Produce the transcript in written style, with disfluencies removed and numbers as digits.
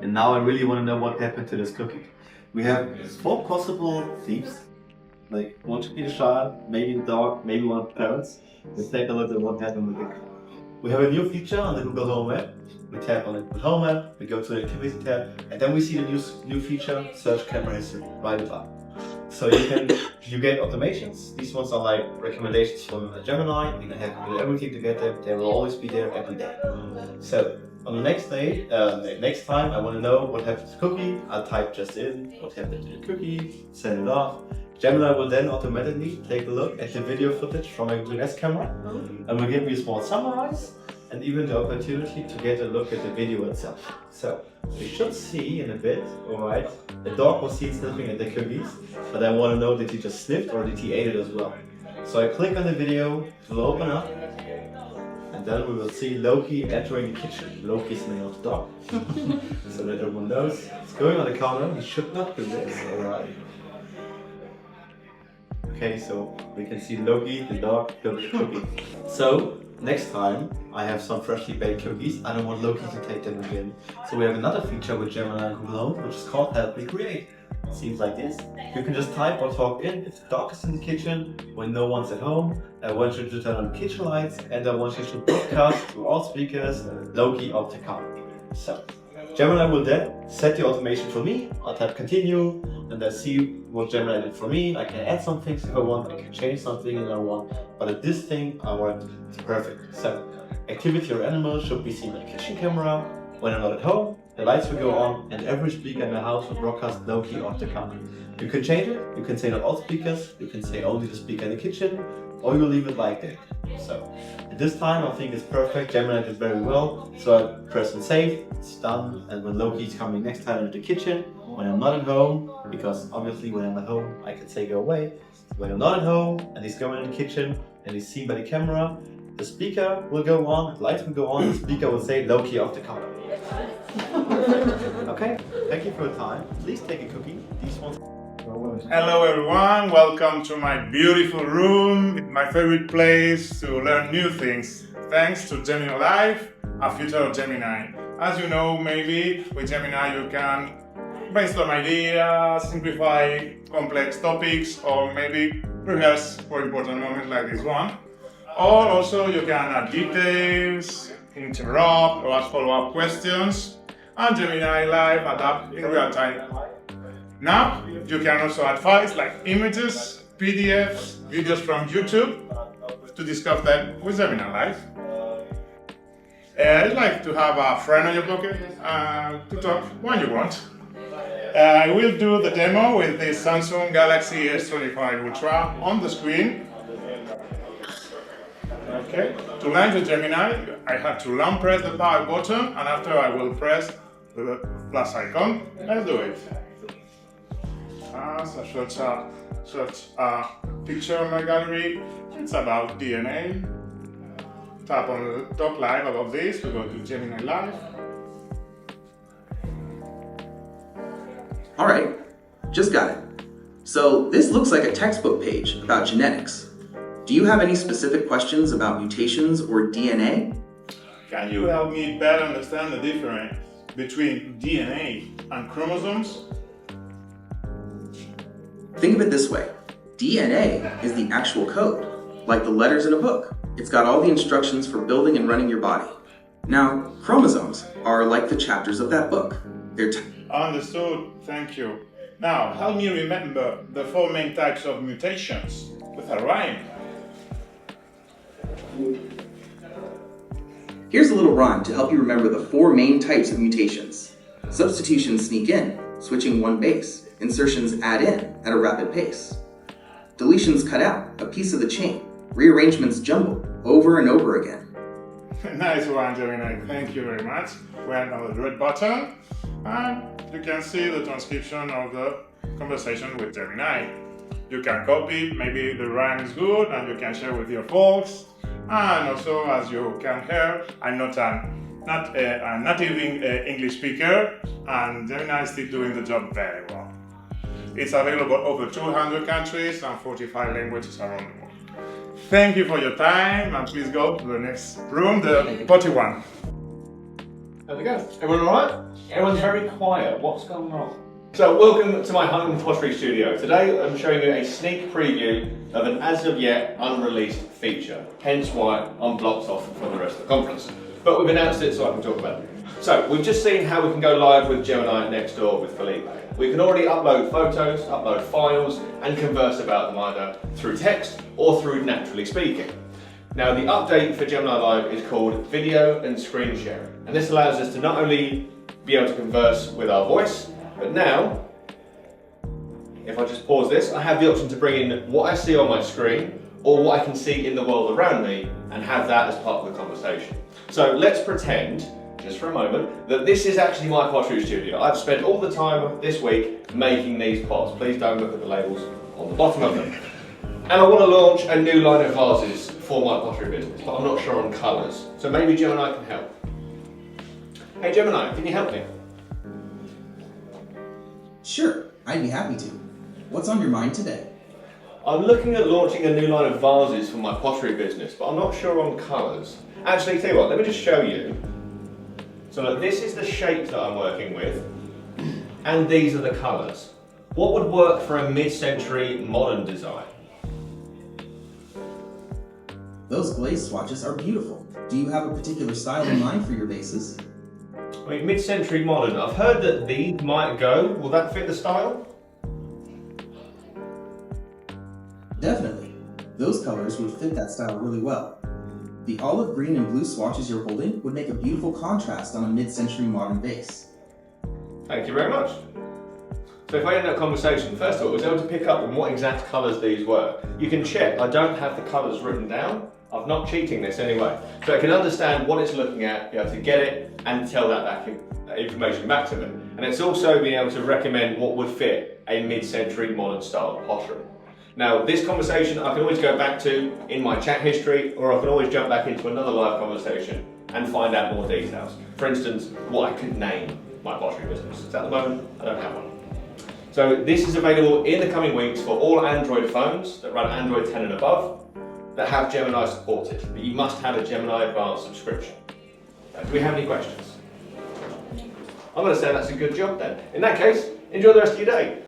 And now I really want to know what happened to this cookie. We have 4 possible themes. Like one to be the child, maybe the dog, maybe one of the parents. Let's take a look at what happened with it. We have a new feature on the Google Home app. We tap on the Google Home app, we go to the Activity tab, and then we see the new feature, Search Camera History, right above. So you get automations. These ones are like recommendations from Gemini. You can have to do everything to get them. They will always be there every day. So on the next day, next time I want to know what happened to the cookie. I'll type just in what happened to the cookie, send it off. Gemini will then automatically take a look at the video footage from a Google camera and will give me a small summarize and even the opportunity to get a look at the video itself. So we should see in a bit, alright, the dog was seen sniffing at the cookies, but I want to know did he just sniffed or did he ate it as well. So I click on the video, it will open up, and then we will see Loki entering the kitchen. Loki's the name of the dog. So that everyone knows. It's going on the counter, he should not do this, alright. Okay, so we can see Loki, the dog, the cookie. So next time I have some freshly baked cookies, I don't want Loki to take them again. So we have another feature with Gemini and Google Home, which is called Help Me Create. It seems like this. You can just type or talk in if the dog is in the kitchen, when no one's at home. I want you to turn on the kitchen lights, and I want you to broadcast to all speakers Loki of the car. So Gemini will then set the automation for me. I'll tap continue, and I see what Gemini did for me. I can add some things if I want, I can change something if I want, but at this thing I want it's perfect. So activity or animal should be seen on the kitchen camera. When I'm not at home, the lights will go on and every speaker in the house will broadcast Loki off the counter. You can change it, you can say not all speakers, you can say only the speaker in the kitchen, or you leave it like that. So at this time I think it's perfect, Gemini did very well, so I press on save, it's done, and when Loki is coming next time into the kitchen, when I'm not at home, because obviously when I'm at home I can say go away, when I'm not at home and he's going in the kitchen and he's seen by the camera, the speaker will go on, the lights will go on, the speaker will say Loki off the counter. Okay, thank you for your time. Please take a cookie. These ones. Hello everyone, welcome to my beautiful room, my favorite place to learn new things. Thanks to Gemini Live, a future of Gemini. As you know, maybe with Gemini you can brainstorm ideas, simplify complex topics, or maybe rehearse for important moments like this one. Or also you can add details, interrupt, or ask follow-up questions, and Gemini Live adapt in real time. Now, you can also add files like images, PDFs, videos from YouTube to discuss them with Gemini Live. I'd like to have a friend on your pocket to talk when you want. I will do the demo with the Samsung Galaxy S25 Ultra on the screen. Okay. To launch the Gemini, I have to long press the power button, and after I will press the plus icon. Let's do it. So search a picture in my gallery. It's about DNA. Tap on the top live above this to go to Gemini Live. Alright, just got it. So this looks like a textbook page about genetics. Do you have any specific questions about mutations or DNA? Can you help me better understand the difference between DNA and chromosomes? Think of it this way. DNA is the actual code, like the letters in a book. It's got all the instructions for building and running your body. Now, chromosomes are like the chapters of that book. They're Understood, thank you. Now, help me remember the 4 main types of mutations with a rhyme. Here's a little rhyme to help you remember the 4 main types of mutations. Substitutions sneak in, switching one base. Insertions add in at a rapid pace. Deletions cut out a piece of the chain. Rearrangements jumble over and over again. Nice one, Gemini. Thank you very much. We have now the red button, and you can see the transcription of the conversation with Gemini. You can copy, maybe the rhyme is good, and you can share with your folks. And also, as you can hear, I'm not a native English speaker, and Gemini is still doing the job very well. It's available over 200 countries and 45 languages around the world. Thank you for your time, and please go to the next room, the potty one. How's it going? Everyone alright? Everyone's very quiet. What's going on? So, welcome to my home pottery studio. Today I'm showing you a sneak preview of an as of yet unreleased feature, hence why I'm blocked off from the rest of the conference. But we've announced it so I can talk about it. So, we've just seen how we can go live with Gemini next door with Felipe. We can already upload photos, upload files, and converse about them either through text or through naturally speaking. Now, the update for Gemini Live is called Video and Screen Sharing. And this allows us to not only be able to converse with our voice, but now, if I just pause this, I have the option to bring in what I see on my screen or what I can see in the world around me and have that as part of the conversation. So let's pretend, just for a moment, that this is actually my pottery studio. I've spent all the time this week making these pots. Please don't look at the labels on the bottom of them. And I want to launch a new line of vases for my pottery business, but I'm not sure on colours. So maybe Gemini can help. Hey Gemini, can you help me? Sure, I'd be happy to. What's on your mind today? I'm looking at launching a new line of vases for my pottery business, but I'm not sure on colours. Actually, tell you what, let me just show you. So look, this is the shape that I'm working with, and these are the colours. What would work for a mid-century modern design? Those glaze swatches are beautiful. Do you have a particular style in mind for your vases? I mean, mid-century modern. I've heard that these might go. Will that fit the style? Definitely. Those colors would fit that style really well. The olive green and blue swatches you're holding would make a beautiful contrast on a mid-century modern vase. Thank you very much. So if I end that conversation, first of all, I was able to pick up on what exact colours these were. You can check, I don't have the colours written down. I'm not cheating this anyway. So I can understand what it's looking at, be able to get it, and tell that information back to them. And it's also being able to recommend what would fit a mid-century modern style pottery. Now, this conversation I can always go back to in my chat history, or I can always jump back into another live conversation and find out more details. For instance, what I could name my pottery business. So at the moment, I don't have one. So this is available in the coming weeks for all Android phones that run Android 10 and above that have Gemini supported, but you must have a Gemini Advanced subscription. Do we have any questions? I'm going to say that's a good job then. In that case, enjoy the rest of your day.